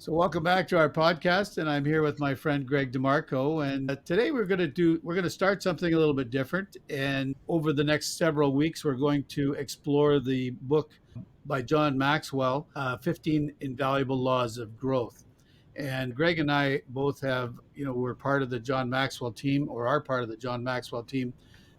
So welcome back to our podcast, and I'm here with my friend Greg DeMarco. And today we're going to start something a little bit different. And over the next several weeks, we're going to explore the book by John Maxwell, 15 Invaluable Laws of Growth. And Greg and I both we're part of the John Maxwell team, or are part of the John Maxwell team.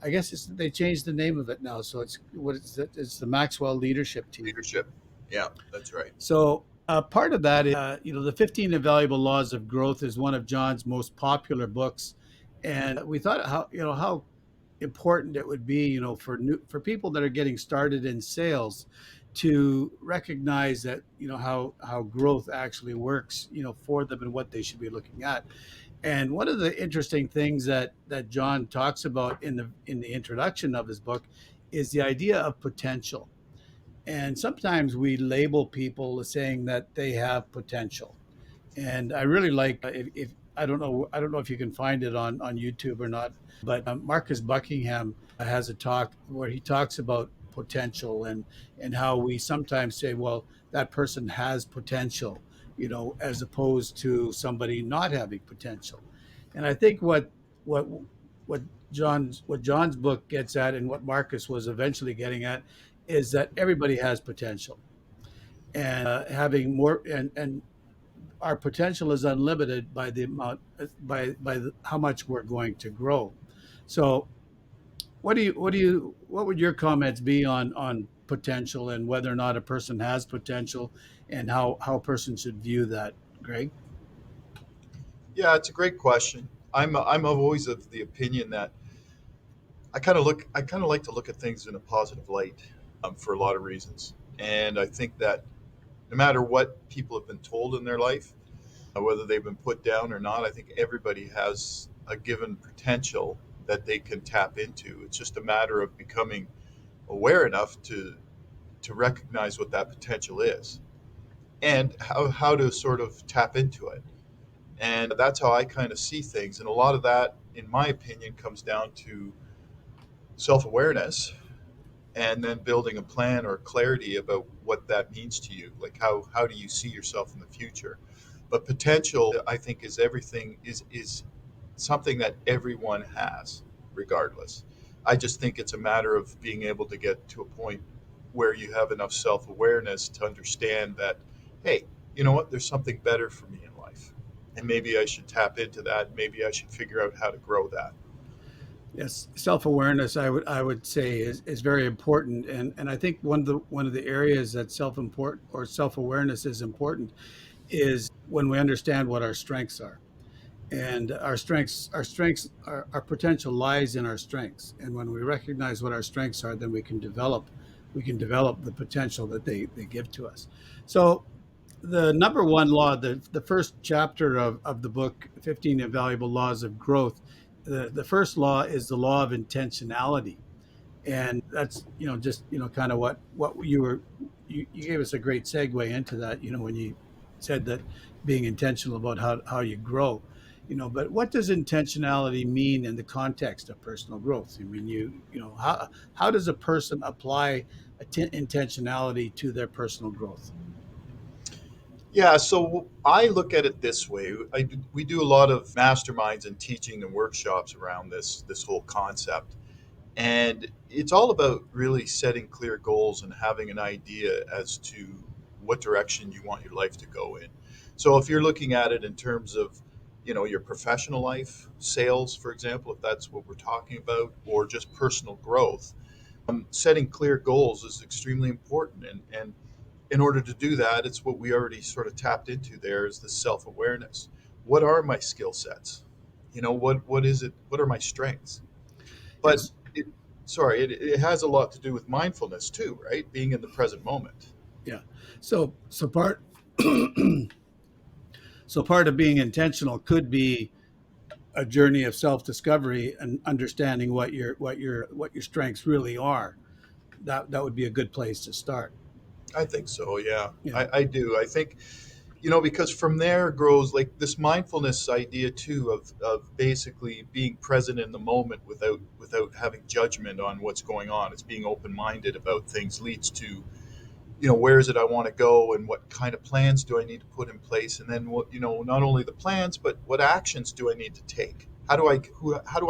I guess they changed the name of it now, so it's the Maxwell Leadership Team. Leadership. Yeah, that's right. So part of that is, the 15 Invaluable Laws of Growth is one of John's most popular books, and we thought how important it would be, for people that are getting started in sales to recognize that how growth actually works, for them and what they should be looking at. And one of the interesting things that John talks about in the introduction of his book is the idea of potential. And sometimes we label people as saying that they have potential. And I really like if I don't know if you can find it on YouTube or not, but Marcus Buckingham has a talk where he talks about potential and how we sometimes say, well, that person has potential, as opposed to somebody not having potential. And I think what what what John's book gets at, and what Marcus was eventually getting at, is that everybody has potential, and having more and our potential is unlimited by the amount how much we're going to grow. So what would your comments be on potential, and whether or not a person has potential, and how a person should view that, Greg? Yeah, it's a great question. I'm always of the opinion that I kind of like to look at things in a positive light for a lot of reasons, and I think that no matter what people have been told in their life, whether they've been put down or not, I think everybody has a given potential that they can tap into. It's just a matter of becoming aware enough to recognize what that potential is and how to sort of tap into it. And that's how I kind of see things. And a lot of that, in my opinion, comes down to self awareness and then building a plan or clarity about what that means to you. Like how do you see yourself in the future? But potential, I think, is everything, is something that everyone has, regardless. I just think it's a matter of being able to get to a point where you have enough self awareness to understand that, hey, you know what, there's something better for me in life. And maybe I should tap into that. Maybe I should figure out how to grow that. Yes, self-awareness, I would say, is very important, and I think one of the areas that self-awareness is important is when we understand what our strengths are. And our potential lies in our strengths. And when we recognize what our strengths are, then we can develop the potential that they give to us. So the number one law, the first chapter of the book, 15 Invaluable Laws of Growth, the first law is the law of intentionality. And that's, just, kind of what you gave us a great segue into that, when you said that being intentional about how you grow, but what does intentionality mean in the context of personal growth? I mean, how does a person apply intentionality to their personal growth? Yeah, so I look at it this way. We do a lot of masterminds and teaching and workshops around this whole concept. And it's all about really setting clear goals and having an idea as to what direction you want your life to go in. So if you're looking at it in terms of, your professional life, sales, for example, if that's what we're talking about, or just personal growth, setting clear goals is extremely important. And in order to do that, it's what we already sort of tapped into there is the self awareness. What are my skill sets? What is it? What are my strengths? But Yes. it, sorry, it has a lot to do with mindfulness too, right? Being in the present moment. Yeah. So part of being intentional could be a journey of self-discovery and understanding what your strengths really are. That would be a good place to start. I think so. Yeah, Yeah. I do. I think, because from there grows like this mindfulness idea too of basically being present in the moment without having judgment on what's going on. It's being open minded about things leads to where is it I want to go, and what kind of plans do I need to put in place, and then what, not only the plans, but what actions do I need to take? How do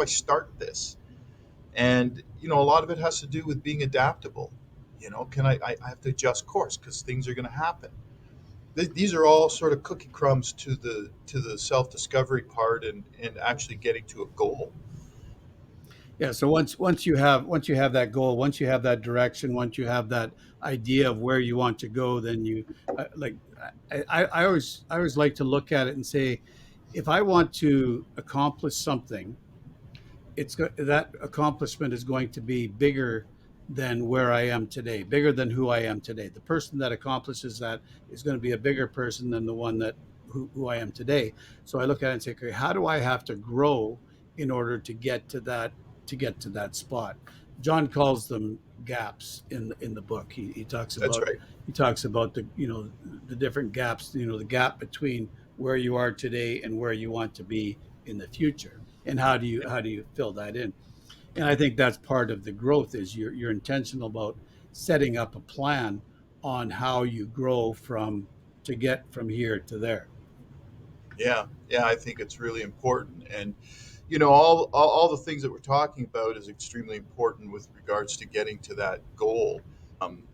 I start this? And a lot of it has to do with being adaptable. Can I have to adjust course because things are going to happen. These are all sort of cookie crumbs to the self discovery part, and actually getting to a goal. Yeah. So once you have that goal, once you have that direction, once you have that idea of where you want to go, then you like I always like to look at it and say, if I want to accomplish something, that accomplishment is going to be bigger than where I am today, bigger than who I am today. The person that accomplishes that is going to be a bigger person than the one that who I am today. So I look at it and say, okay, how do I have to grow in order to get to that spot? John calls them gaps in the book. That's right. He talks about the the different gaps. The gap between where you are today and where you want to be in the future, and how do you fill that in. And I think that's part of the growth is you're intentional about setting up a plan on how you grow from to get from here to there. Yeah, yeah, I think it's really important, and all the things that we're talking about is extremely important with regards to getting to that goal.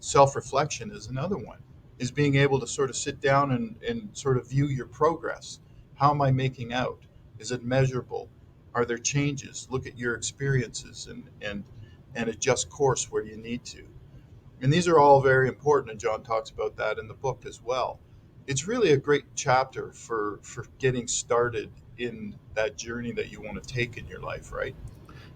Self reflection is another one. Is being able to sort of sit down and sort of view your progress. How am I making out? Is it measurable? Are there changes? Look at your experiences and adjust course where you need to. And these are all very important, and John talks about that in the book as well. It's really a great chapter for getting started in that journey that you want to take in your life, right?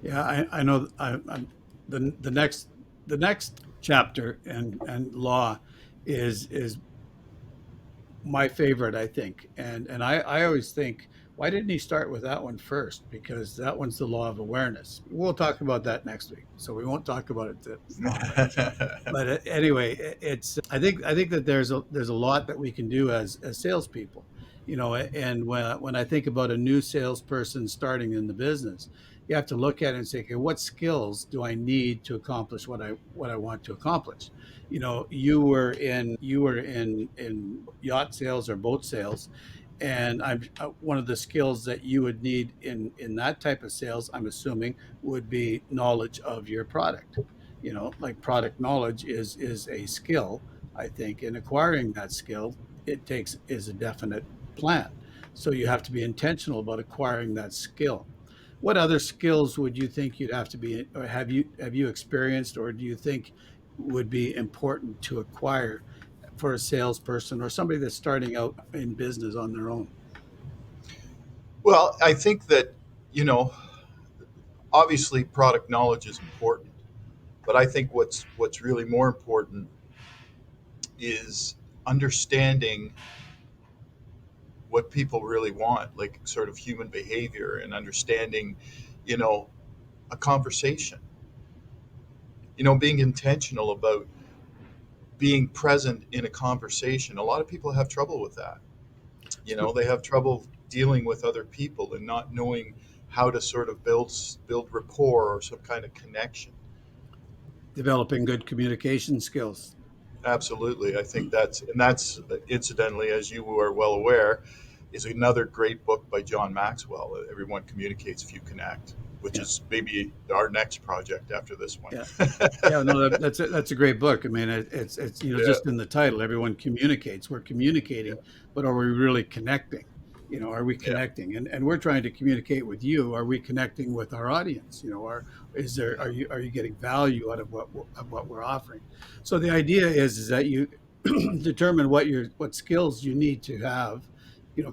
Yeah, I know. I'm the next the next chapter and law is my favorite, I think. And I always think, why didn't he start with that one first? Because that one's the law of awareness. We'll talk about that next week, so we won't talk about it now. But anyway, it's I think that there's a lot that we can do as salespeople, and when I think about a new salesperson starting in the business, you have to look at it and say, okay, what skills do I need to accomplish what I want to accomplish? You were in yacht sales or boat sales, and I'm one of the skills that you would need in that type of sales, I'm assuming, would be knowledge of your product. Like product knowledge is a skill. I think in acquiring that skill, it takes is a definite plan. So you have to be intentional about acquiring that skill. What other skills would you think you'd have to be, or have you experienced, or do you think would be important to acquire for a salesperson or somebody that's starting out in business on their own? Well, I think that, you know, obviously product knowledge is important, but I think what's really more important is understanding what people really want, like sort of human behavior, and understanding, you know, a conversation. Being intentional about being present in a conversation. A lot of people have trouble with that. They have trouble dealing with other people and not knowing how to sort of build rapport or some kind of connection. Developing good communication skills. Absolutely. I think that's incidentally, as you are well aware, is another great book by John Maxwell. Everyone communicates, few connect, which Yeah. is maybe our next project after this one. Yeah. Yeah, no, that's a great book. I mean, it's Yeah, just in the title, everyone communicates. We're yeah, communicating, but are we really connecting? Are we yeah, connecting? And we're trying to communicate with you. Are we connecting with our audience? yeah. are you getting value out of what we're offering? So the idea is that you determine what skills you need to have,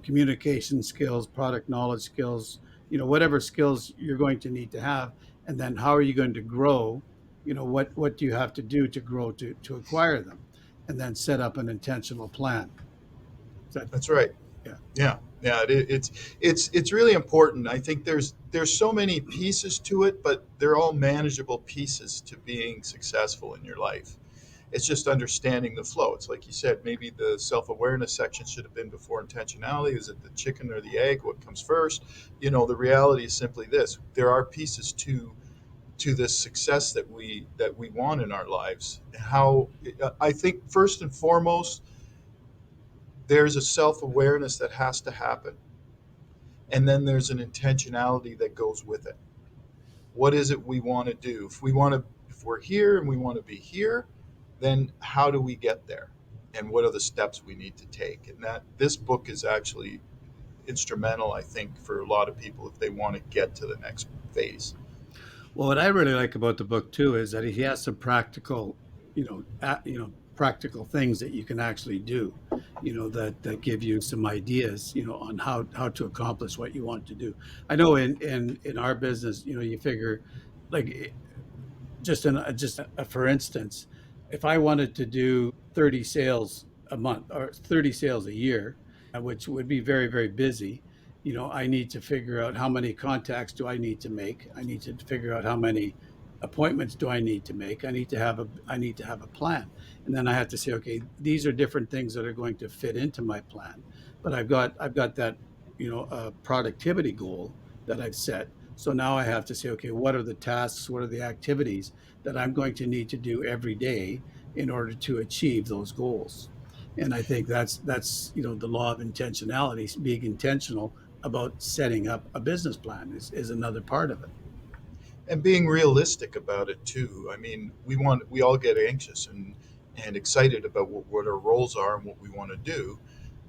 communication skills, product knowledge skills, whatever skills you're going to need to have, and then how are you going to grow? What do you have to do to grow to acquire them, and then set up an intentional plan. Is that That's right. yeah? Yeah, yeah. It's really important. I think there's so many pieces to it, but they're all manageable pieces to being successful in your life. It's just understanding the flow. It's like you said, maybe the self awareness section should have been before intentionality. Is it the chicken or the egg? What comes first? The reality is simply this: there are pieces to to this success that we want in our lives. How I think first and foremost, there's a self-awareness that has to happen, and then there's an intentionality that goes with it. What is it we want to do? If we're here and we want to be here, then how do we get there? And what are the steps we need to take? And that this book is actually instrumental, I think, for a lot of people if they want to get to the next phase. Well, what I really like about the book too is that he has some practical, practical things that you can actually do, that give you some ideas, on how to accomplish what you want to do. I know in our business, you figure, like, for instance, if I wanted to do 30 sales a month or 30 sales a year, which would be very, very busy, I need to figure out how many contacts do I need to make. I need to figure out how many appointments do I need to make. I need to have a plan. And then I have to say, okay, these are different things that are going to fit into my plan. But I've got that, productivity goal that I've set. So now I have to say, okay, what are the tasks? What are the activities that I'm going to need to do every day in order to achieve those goals? And I think that's the law of intentionality. Being intentional about setting up a business plan is another part of it. And being realistic about it too. I mean, we all get anxious and excited about what our roles are and what we want to do,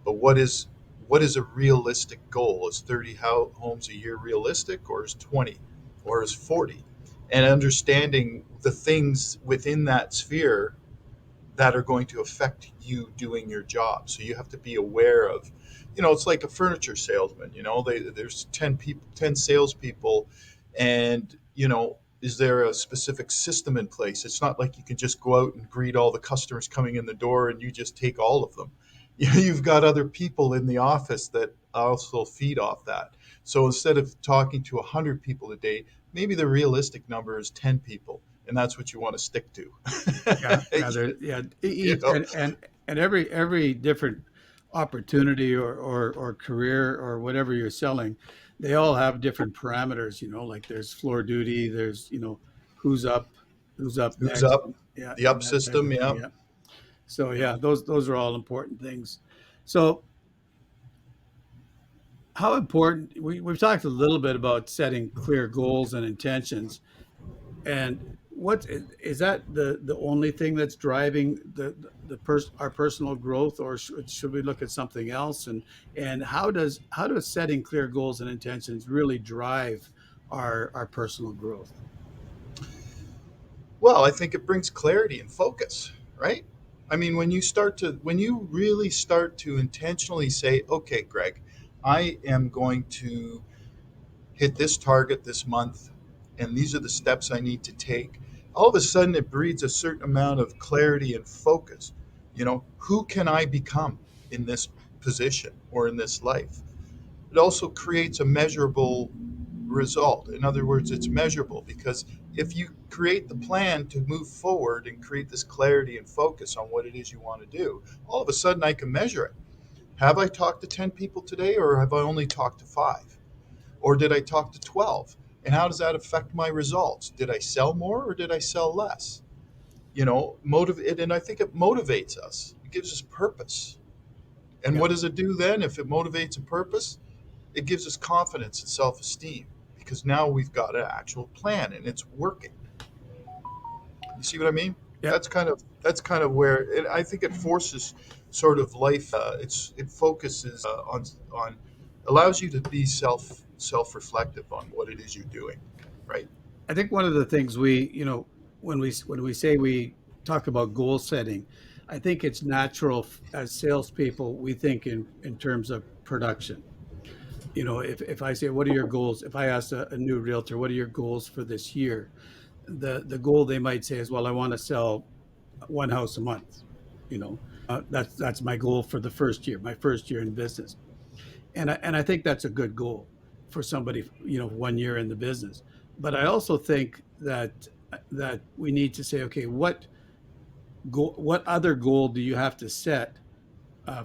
but what is a realistic goal? Is 30 homes a year realistic, or is 20, or is 40? And understanding the things within that sphere that are going to affect you doing your job. So you have to be aware of, it's like a furniture salesman. There's 10 people, 10 salespeople, and is there a specific system in place? It's not like you can just go out and greet all the customers coming in the door and you just take all of them. You've got other people in the office that also feed off that. So instead of talking to 100 people a day, maybe the realistic number is 10 people, and that's what you want to stick to. Yeah, yeah, yeah. you Each know, and every different opportunity or career or whatever you're selling, they all have different parameters. Like there's floor duty, there's who's up, who's up who's next, up? yeah, The and up that type system, of thing. yeah. Yeah. So Yeah. yeah, those are all important things. So how important we've talked a little bit about setting clear goals and intentions. And what is that the only thing that's driving our personal growth, or should we look at something else? And how does setting clear goals and intentions really drive our personal growth? Well, I think it brings clarity and focus, right? I mean, when you really start to intentionally say, okay, Greg, I am going to hit this target this month, and these are the steps I need to take. All of a sudden, it breeds a certain amount of clarity and focus. Who can I become in this position or in this life? It also creates a measurable result. In other words, it's measurable because if you create the plan to move forward and create this clarity and focus on what it is you want to do, all of a sudden I can measure it. Have I talked to 10 people today, or have I only talked to five? Or did I talk to 12? And how does that affect my results? Did I sell more or did I sell less? Motivate, and I think it motivates us. It gives us purpose. And Yeah. what does it do then if it motivates a purpose? It gives us confidence and self-esteem because now we've got an actual plan and it's working. You see what I mean? Yeah. That's kind of where I think it forces sort of life. It focuses on allows you to be self-reflective on what it is you're doing, right? I think one of the things when we say we talk about goal setting, I think it's natural as salespeople, we think in terms of production. If I say, what are your goals? If I ask a new realtor, what are your goals for this year? The goal they might say is, well, I want to sell one house a month. That's my goal for the first year, my first year in business. And I think that's a good goal for somebody, 1 year in the business. But I also think that we need to say, okay, what other goal do you have to set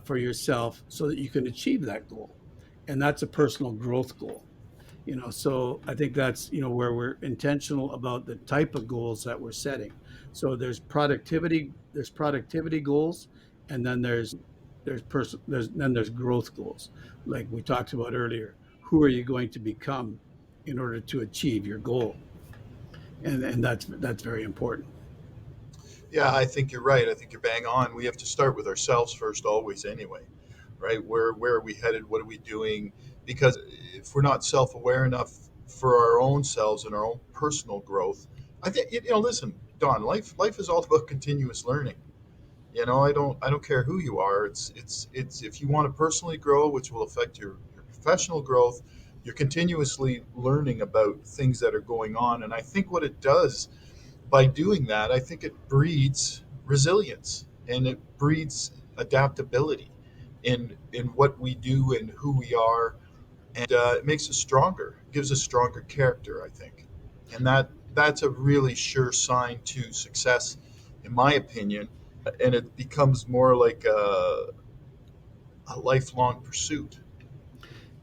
for yourself so that you can achieve that goal? And that's a personal growth goal. So I think that's where we're intentional about the type of goals that we're setting. So there's productivity goals, and then there's growth goals, like we talked about earlier. Who are you going to become in order to achieve your goal? And that's very important. Yeah, I think you're right. I think you're bang on. We have to start with ourselves first, always, anyway, right? Where are we headed? What are we doing? Because if we're not self aware enough for our own selves and our own personal growth, I think Listen, Don, life is all about continuous learning. I don't care who you are. It's if you want to personally grow, which will affect your professional growth, you're continuously learning about things that are going on. And I think what it does by doing that, I think it breeds resilience and it breeds adaptability in what we do and who we are, and it makes us stronger, gives us stronger character, I think, and that's a really sure sign to success, in my opinion, and it becomes more like a lifelong pursuit.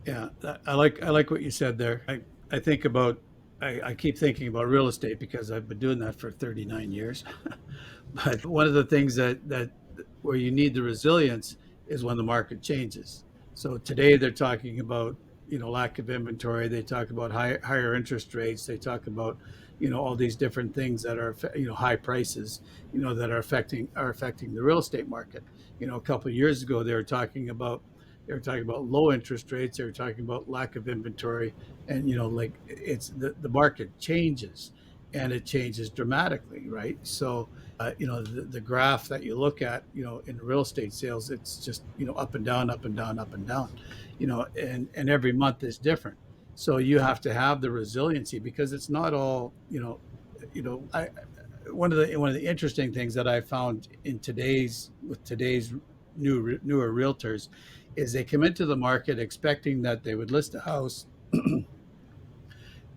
Yeah, I like what you said there. I think about I keep thinking about real estate because I've been doing that for 39 years. But one of the things that where you need the resilience is when the market changes. So today they're talking about lack of inventory. They talk about higher interest rates. They talk about all these different things that are high prices that are affecting the real estate market. A couple of years ago they were talking about low interest rates. They were talking about lack of inventory, and like it's the market changes, and it changes dramatically, right? So the graph that you look at in real estate sales, it's just up and down, up and down, up and down, and every month is different. So you have to have the resiliency, because it's not all I one of the interesting things that I found in today's newer realtors is they come into the market expecting that they would list a house,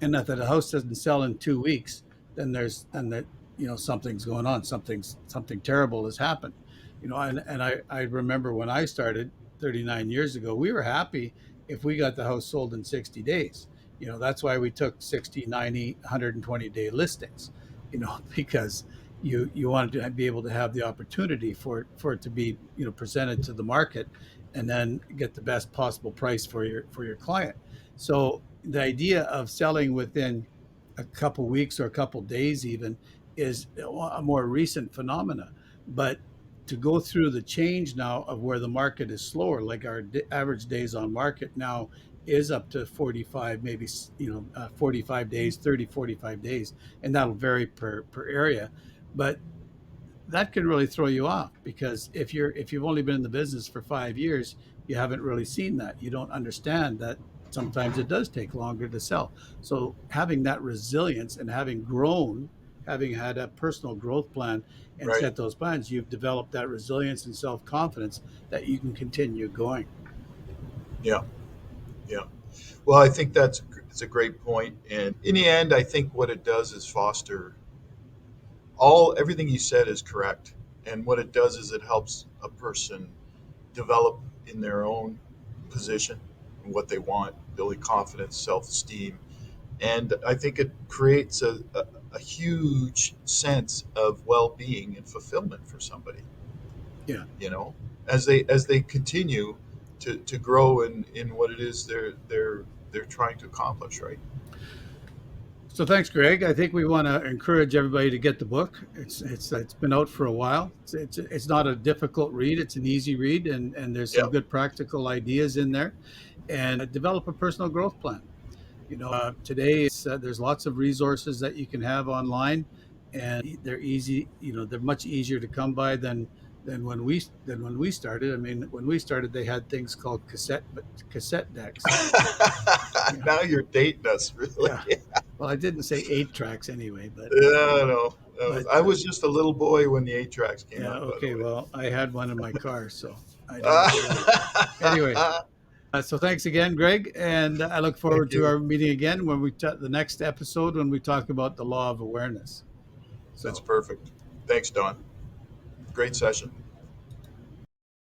and that the house doesn't sell in 2 weeks, then that something's going on, something terrible has happened. And I remember when I started 39 years ago, we were happy if we got the house sold in 60 days. That's why we took 60, 90, 120-day listings, because you wanted to be able to have the opportunity for it to be presented to the market, and then get the best possible price for your client. So the idea of selling within a couple weeks or a couple days even is a more recent phenomena. But to go through the change now of where the market is slower, like our average days on market now is up to 45, maybe 45 days, 30, 45 days, and that'll vary per area. But that can really throw you off, because if you've only been in the business for 5 years, you haven't really seen that. You don't understand that sometimes it does take longer to sell. So having that resilience and having had a personal growth plan and Right. set those plans, you've developed that resilience and self-confidence that you can continue going. Yeah. Yeah. Well, I think it's a great point, and in the end, I think what it does is foster all everything you said is correct. And what it does is it helps a person develop in their own position and what they want, building confidence, self-esteem, and I think it creates a huge sense of well-being and fulfillment for somebody. Yeah. You know, as they continue to grow in what it is they're trying to accomplish. Right. So thanks, Greg. I think we want to encourage everybody to get the book. It's been out for a while. It's not a difficult read. It's an easy read, and there's some Yeah. good practical ideas in there. And develop a personal growth plan. Today there's lots of resources that you can have online, and they're easy. They're much easier to come by than when we started. I mean, when we started, they had things called cassette decks. Yeah, Now you're dating us, really. yeah. Well, I didn't say 8 tracks anyway, but Yeah, no. but I was just a little boy when the eight tracks came yeah. out, by the Okay. way. Well, I had one in my car, so I know what you're like. Anyway, so thanks again, Greg, and I look Thank forward to you. our meeting again when the next episode, when we talk about the law of awareness. That's So perfect. Thanks, Don. Great session.